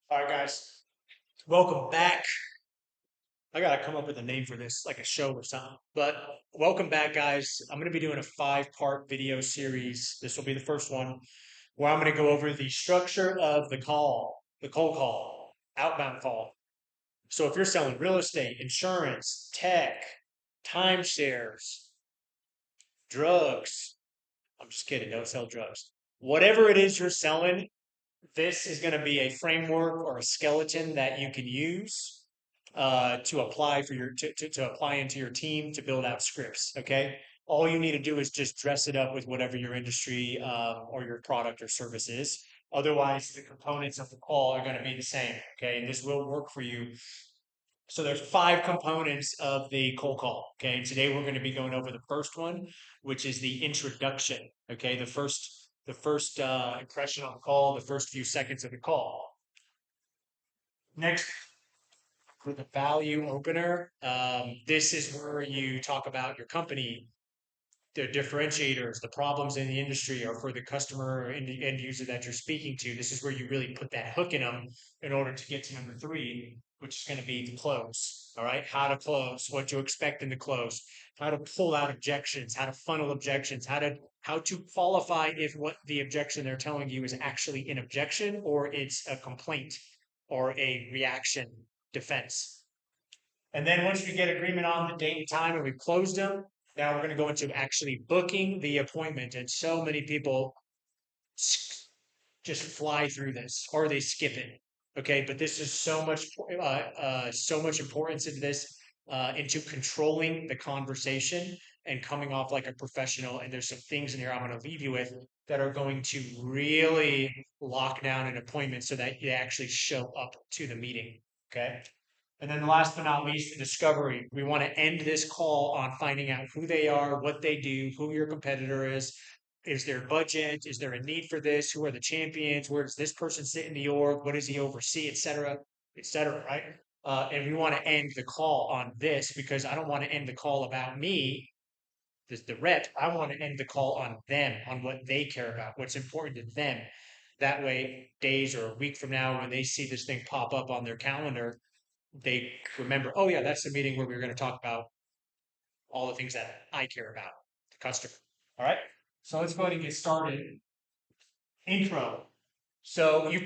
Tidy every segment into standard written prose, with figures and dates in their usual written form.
All right, guys, welcome back. I gotta come up with a name for this, like a show or something. But welcome back, guys. I'm gonna be doing a five-part video series. This will be the first one where I'm gonna go over the structure of the cold call, outbound call. So if you're selling real estate, insurance, tech, timeshares, drugs, I'm just kidding, don't sell drugs. Whatever it is you're selling, this is going to be a framework or a skeleton that you can use to apply for to apply into your team to build out scripts. Okay, all you need to do is just dress it up with whatever your industry or your product or service is. Otherwise, the components of the call are going to be the same. Okay, and this will work for you. So there's five components of the cold call. Okay, and today we're going to be going over the first one, which is the introduction. Okay, the first impression on the call, the first few seconds of the call. Next, for the value opener, this is where you talk about your company, the differentiators, the problems in the industry, or for the customer or end user that you're speaking to. This is where you really put that hook in them in order to get to number three, which is going to be the close. All right, how to close, what to expect in the close, how to pull out objections, how to funnel objections, how to qualify if what the objection they're telling you is actually an objection or it's a complaint or a reaction defense. And then once we get agreement on the date and time and we've closed them, now we're going to go into actually booking the appointment. And so many people just fly through this or they skip it. Okay, but this is so much importance into this, into controlling the conversation and coming off like a professional. And there's some things in here I'm going to leave you with that are going to really lock down an appointment so that you actually show up to the meeting. Okay. And then last but not least, the discovery. We want to end this call on finding out who they are, what they do, who your competitor is there budget, is there a need for this, who are the champions, where does this person sit in the org, what does he oversee, et cetera, right? And we want to end the call on this because I don't want to end the call about me, the rep. I want to end the call on them, on what they care about, what's important to them. That way, days or a week from now, when they see this thing pop up on their calendar, they remember, oh yeah, that's the meeting where we were going to talk about all the things that I care about, the customer. All right. So let's go ahead and get started. Intro. So you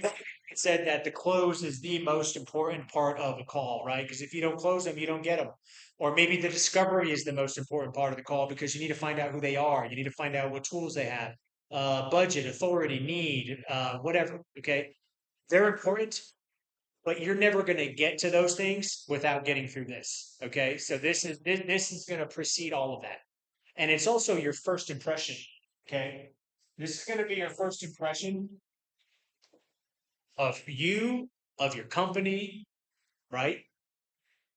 said that the close is the most important part of a call, right? Because if you don't close them, you don't get them. Or maybe the discovery is the most important part of the call because you need to find out who they are. You need to find out what tools they have, budget, authority, need, whatever. Okay. They're important, but you're never going to get to those things without getting through this. Okay, so this is going to precede all of that, and it's also your first impression. Okay, this is going to be your first impression of you, of your company, right?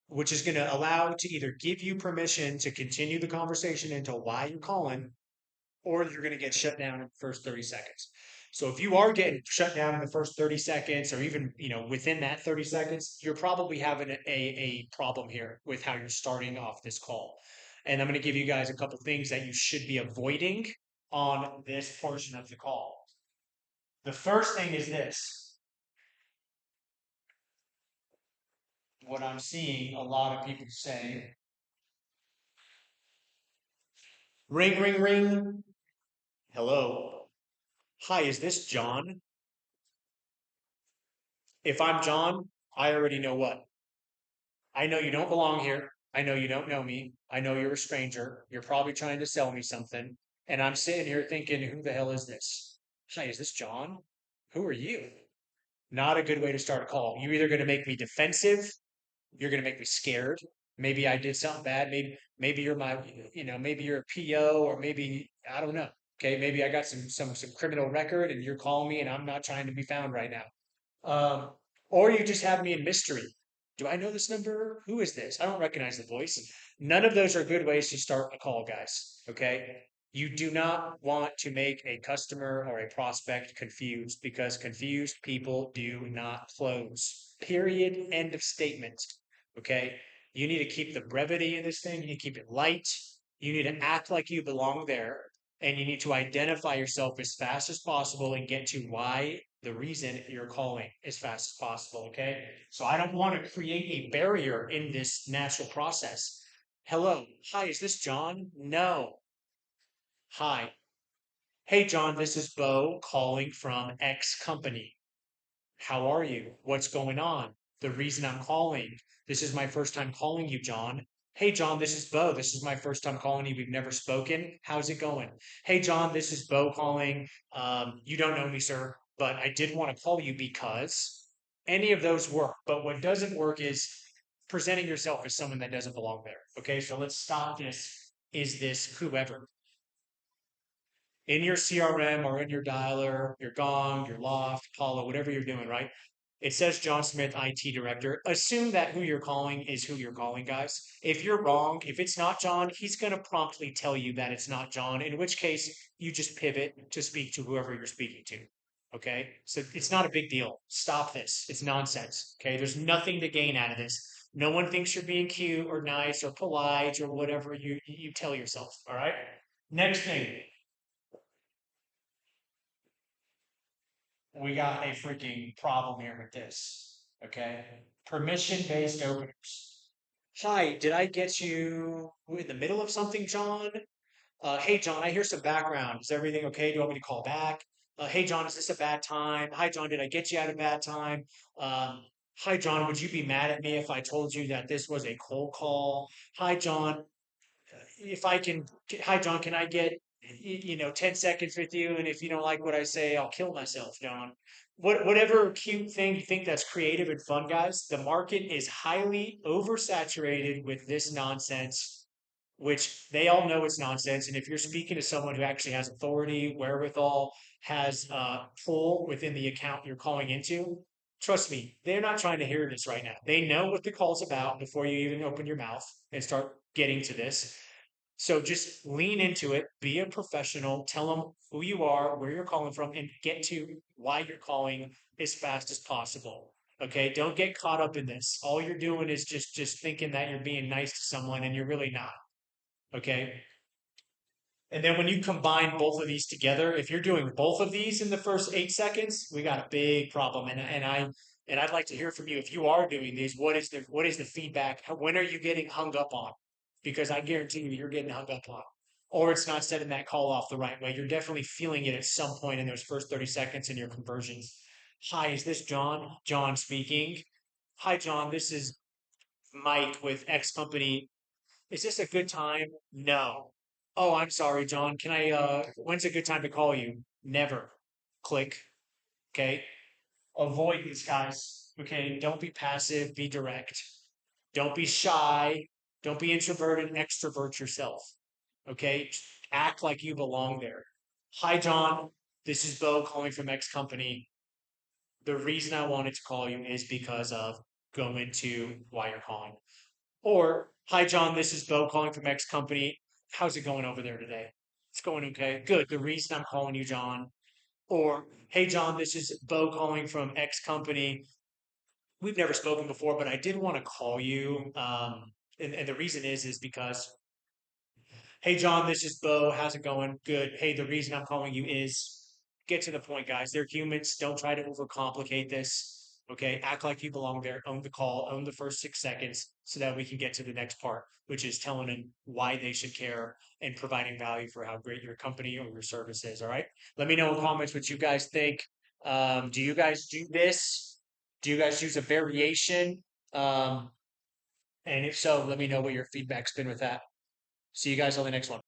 Which is going to allow to either give you permission to continue the conversation into why you're calling, or you're going to get shut down in the first 30 seconds. So if you are getting shut down in the first 30 seconds, or even within that 30 seconds, you're probably having a problem here with how you're starting off this call. And I'm going to give you guys a couple things that you should be avoiding on this portion of the call. The first thing is this. What I'm seeing a lot of people say, ring, ring, ring. Hello. Hi, is this John? If I'm John, I already know what. I know you don't belong here. I know you don't know me. I know you're a stranger. You're probably trying to sell me something. And I'm sitting here thinking, who the hell is this? Hi, is this John? Who are you? Not a good way to start a call. You're either going to make me defensive, you're going to make me scared. Maybe I did something bad. Maybe you're my, maybe you're a PO, or maybe I don't know. Okay, maybe I got some criminal record and you're calling me and I'm not trying to be found right now. Um, or you just have me in mystery. Do I know this number? Who is this? I don't recognize the voice. None of those are good ways to start a call, guys. Okay. You do not want to make a customer or a prospect confused, because confused people do not close. Period. End of statement. Okay. You need to keep the brevity in this thing. You need to keep it light. You need to act like you belong there. And you need to identify yourself as fast as possible and get to why the reason you're calling as fast as possible. Okay. So I don't want to create a barrier in this natural process. Hello. Hi, is this John? No. Hi. Hey, John, this is Bo calling from X company. How are you? What's going on? The reason I'm calling. This is my first time calling you, John. Hey, John, this is Bo. This is my first time calling you. We've never spoken. How's it going? Hey, John, this is Bo calling. You don't know me, sir, but I did want to call you because any of those work. But what doesn't work is presenting yourself as someone that doesn't belong there. Okay, so let's stop this. Is this whoever? In your CRM or in your dialer, your Gong, your Loft, Apollo, whatever you're doing, right? It says John Smith, IT director. Assume that who you're calling is who you're calling, guys. If you're wrong, if it's not John, he's going to promptly tell you that it's not John, in which case you just pivot to speak to whoever you're speaking to. Okay. So it's not a big deal. Stop this. It's nonsense. Okay. There's nothing to gain out of this. No one thinks you're being cute or nice or polite or whatever you tell yourself. All right. Next thing, we got a freaking problem here with this. Okay. Permission-based openers. Hi, did I get you in the middle of something, John? Hey, John, I hear some background. Is everything okay? Do you want me to call back? Hey, John, is this a bad time? Hi, John, did I get you at a bad time? Um, Hi, John, would you be mad at me if I told you that this was a cold call? Hi, John, if I can, hi, John, can I get, 10 seconds with you? And if you don't like what I say, I'll kill myself, John. Whatever cute thing you think that's creative and fun, guys, the market is highly oversaturated with this nonsense, which they all know it's nonsense. And if you're speaking to someone who actually has authority, wherewithal, has pull within the account you're calling into, trust me, they're not trying to hear this right now. They know what the call's about before you even open your mouth and start getting to this. So just lean into it, be a professional, tell them who you are, where you're calling from, and get to why you're calling as fast as possible. Okay, don't get caught up in this. All you're doing is just thinking that you're being nice to someone and you're really not. Okay. And then when you combine both of these together, if you're doing both of these in the first 8 seconds, we got a big problem. And I'd like to hear from you. If you are doing these, what is the feedback? When are you getting hung up on? Because I guarantee you, you're getting hung up on, or it's not setting that call off the right way. You're definitely feeling it at some point in those first 30 seconds in your conversions. Hi, is this John? John speaking. Hi, John. This is Mike with X Company. Is this a good time? No. Oh, I'm sorry, John. When's a good time to call you? Never. Click. Okay. Avoid these guys. Okay. Don't be passive, be direct. Don't be shy. Don't be introverted, extrovert yourself. Okay. Just act like you belong there. Hi, John. This is Bo calling from X Company. The reason I wanted to call you is because of go into why you're calling. Or, hi, John, this is Bo calling from X Company. How's it going over there today? It's going okay. Good. The reason I'm calling you, John. Or, hey, John, this is Bo calling from X Company. We've never spoken before, but I did want to call you. And the reason is because, hey, John, this is Bo. How's it going? Good. Hey, the reason I'm calling you is get to the point, guys. They're humans. Don't try to overcomplicate this. Okay. Act like you belong there. Own the call. Own the first 6 seconds so that we can get to the next part, which is telling them why they should care and providing value for how great your company or your service is. All right. Let me know in comments what you guys think. Do you guys do this? Do you guys use a variation? Um, and if so, let me know what your feedback's been with that. See you guys on the next one.